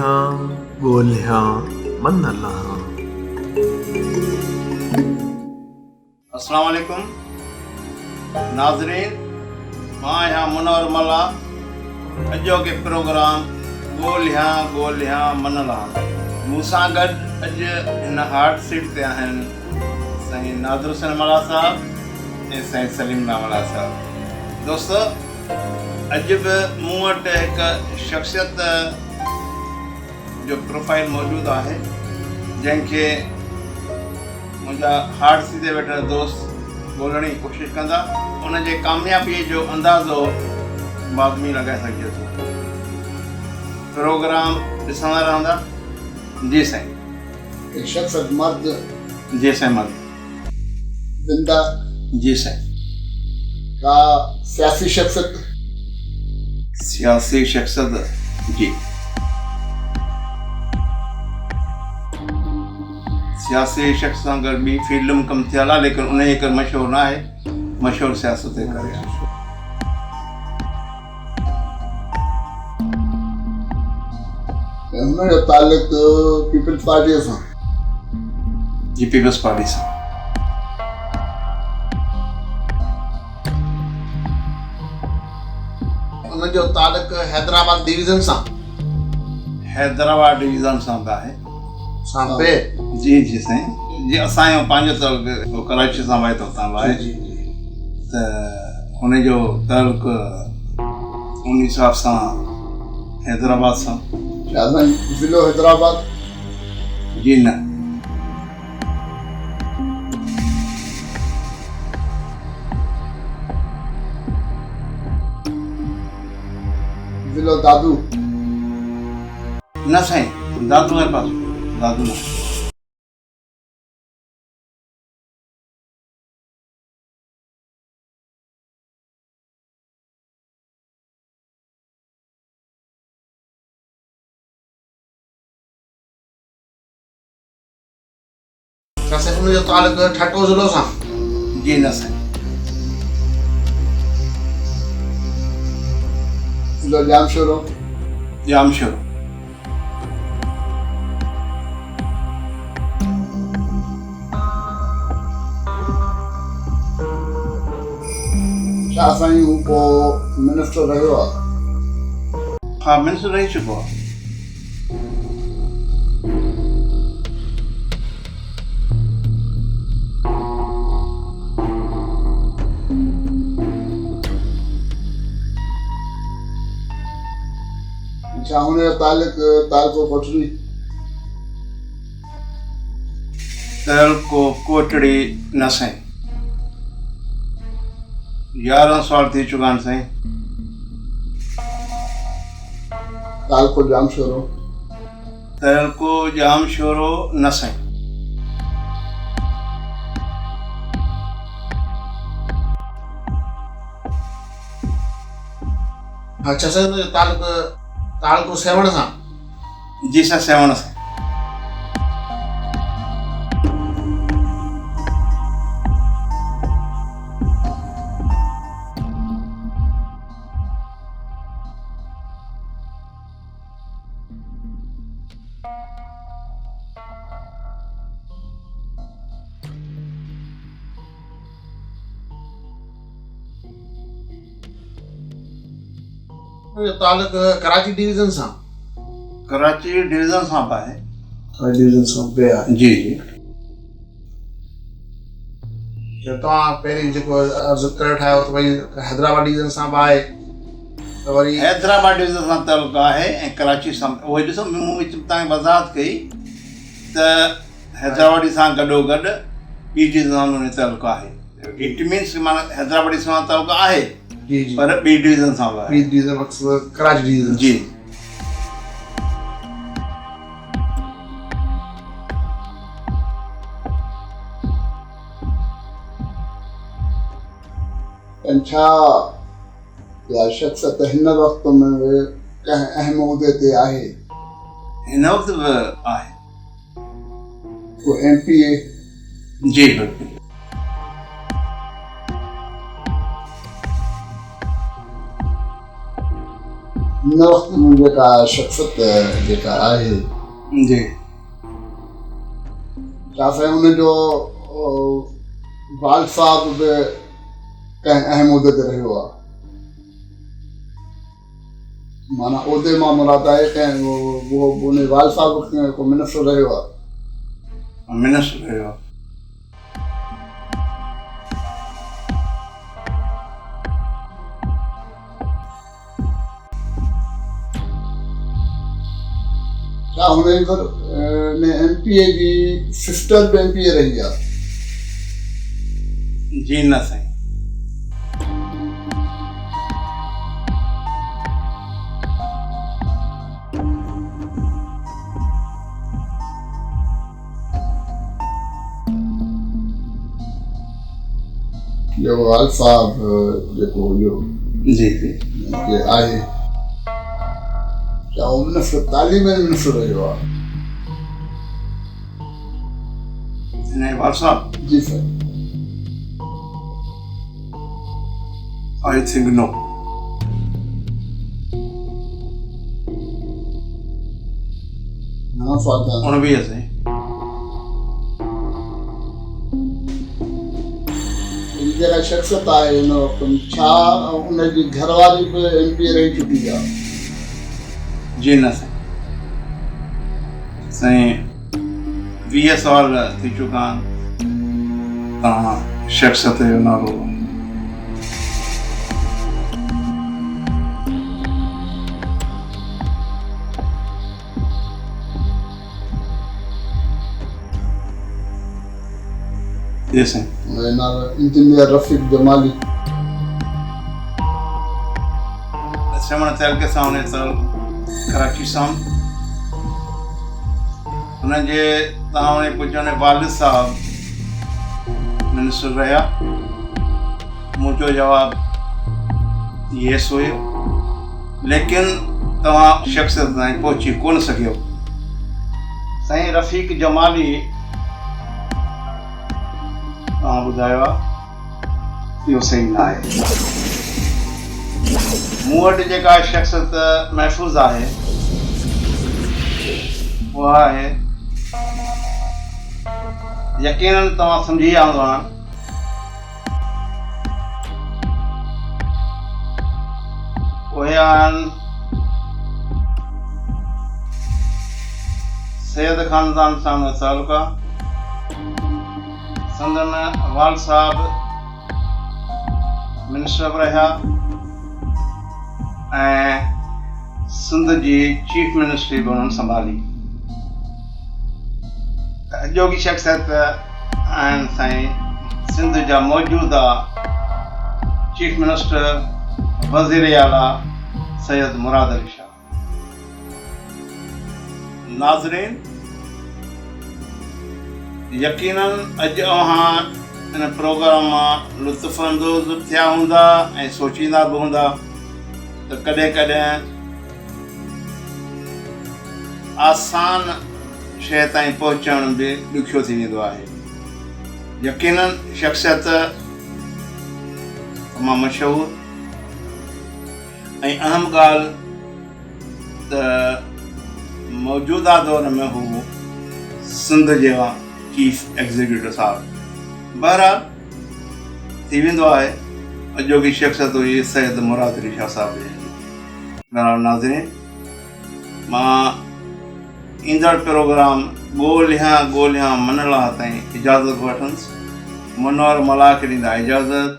ॻोल्हियां मन लाहां। अस्सलाम वालेकुम नाज़रीन, मां यहाँ मुनवर मला। अॼो के प्रोग्राम ॻोल्हियां मन लाहां मूंसां गॾु अॼु हिन हार्ट सीट ते आहिनि साईं नाज़र हुसैन मला साहब ऐं साईं सलीम मला साहब। दोस्तो, अॼु बि मूं वटि हिकु शख़्सियत जो प्रोफाइल मौजूदु आहे जंहिंखे मुंहिंजा हार्ट सीट ते वेठल दोस्त ॻोल्हण जी कोशिशि कंदा। उन जे कामयाबीअ जो अंदाज़ो बाज़मी लॻाए सघिजे थो। प्रोग्राम ॾिसंदा रहंदा। जी साईं। शख्सियत मर्द। जी साईं मर्द। जिंदा। जी साईं। का सियासी शख्सियत। सियासी शख्सियत जी। सियासी शख्स सां गॾु ॿी फील्ड में कमु थियल आहे, लेकिन उन जी हिकु मशहूरु न आहे, मशहूरु सियासत जे करे आहे। हुन जो ताल्लुक पीपल्स पार्टी सां। जी, पीपल्स पार्टी सां। हुन जो ताल्लुक हैदराबाद डिवीज़न सां। हैदराबाद डिवीज़न सां बि आहे। सांबे। जी जी साईं। जी, असांजो पंहिंजो ताल्लुक कराची सां वाइदो ताल आहे। त हुनजो ताल्लुक उन हिसाब सां हैदराबाद सां। ज़िलो हैदराबाद। जी न। ज़िलो दादू। न साईं, दादू जे पास दादू न। हुन जो ताल्लुक ठाटो ज़िलो सां। जी न साईं। ज़िलो जामशोरो। जामशोरो। छा साईं हू को मिनिस्टर रहियो आहे? हाँ, मिनिस्टर रही चुको आहे। छा हुन जो ताल्लुक कोटड़ी? ताल्को कोटड़ी न साईं। 11 साल थी चुका आहिनि साईं। ताल्को जामशोरो। ताल्को जामशोरो न साईं। अच्छा साईं, हुन जो ताल्को सेवण सां। जी साईं, सेवण सां। हुन जो ताल्लुक कराची डिवीज़न सां। कराची डिवीज़न सां बि आहे। डिवीज़न सां बि आहे। जी जी। तव्हां पहिरीं जेको अर्ज़ु करे ठाहियो त भई हैदराबाद डिवीज़न सां बि आहे, त वरी हैदराबाद डिवीज़न सां ताल्लुक आहे ऐं कराची सां। उहे ॾिसो, मूं तव्हांखे वज़ाहत कई त हैदराबादी सां गॾोगॾु ॿी डिवीज़न सां हुन ताल्लुक आहे। इट मीन्स माना हैदराबादी सां ताल्लुक आहे, जी जी, पर ॿी डिवीज़न सां बि आहे। ॿी डिवीज़न मक़सदु कराची डिवीज़न। जी। छा या शख्सियत हिन वक़्त में कंहिं अहम उहिदे ते आहे? हिन वक़्तु बि आहे। को MPA? जी बिल्कुलु। हिन वक़्त में जेका शख़्सियत जेका आहे जी काफ़ी हुनजो वाल साहब बि कंहिं अहम उहिदे ते रहियो आहे। माना उहिदे मां मुराद आहे कंहिं उहो उन वाल साहब को मिनिस्टर रहियो आहे। मिनिस्टर रहियो। छा हुन MP जी सिस्टर बि MP रही आहे? जी न साईं। जो वाल साहब जेको इहो जी जी आहे छा उहो मिनिस्टर तालीम मिनिस्टर रहियो आहे? हिन वाल साहब? जी सर। आई थिंक नो। हाँ फादर। उन भी है जेका शख़्सियत आहे हिन वक़्त में छा उनजी घरवारी बि MP रही चुकी आहे? जी न साईं। साईं 20 साल थी चुका तव्हां शख़्सियत जो नालो जी साईं। इंजीनियर रफ़ीक जमाली श्रवण थियल के सामने सर कराची सां हुनजे तव्हां उन पुॼण वालिद साहब मिनिस्टर रहिया। मुंहिंजो जवाबु येस हुयो, लेकिन तव्हां शख़्सियत ताईं पहुची कोन सघियो। साईं रफ़ीक जमाली तव्हां ॿुधायो आहे इहो सही न आहे। मूं वटि जेका शख़्सियत महफ़ूज़ आहे उहा आहे, यकीनन तव्हां सम्झी विया हूंदा, उहे आहिनि सैयद ख़ानदान सां तालुका। संदन वाल साहब मिनिस्टर बि रहिया ऐं सिंध जी चीफ मिनिस्ट्री बि उन्हनि संभाली। अॼोकी शख़्सियत आहिनि साईं सिंध जा मौजूदा चीफ मिनिस्टर वज़ीर आला सैयद मुराद अली शाह। नाज़रीन, यकीनन अॼु अव्हां इन प्रोग्राम मां लुत्फ़ अंदोज़ थिया हूंदा ऐं सोचींदा बि हूंदा त कॾहिं कॾहिं आसान शइ ताईं पहुचण बि ॾुखियो थी वेंदो आहे। यकीनन शख़्सियत तमामु मशहूरु ऐं अहम ॻाल्हि त मौजूदा दौर में हू सिंध जा चीफ एग्ज़ीक्यूटिव साहब। बहरहाल थी वेंदो आहे। अॼोकी शख़्सियत हुई सैयद मुराद अली शाह साहब जी। नाज़रीन, मां ईंदड़ प्रोग्राम ॻोल्हियां मन लाइ ताईं इजाज़त वठंदुसि। मुनवर मलाक ॾींदा इजाज़त।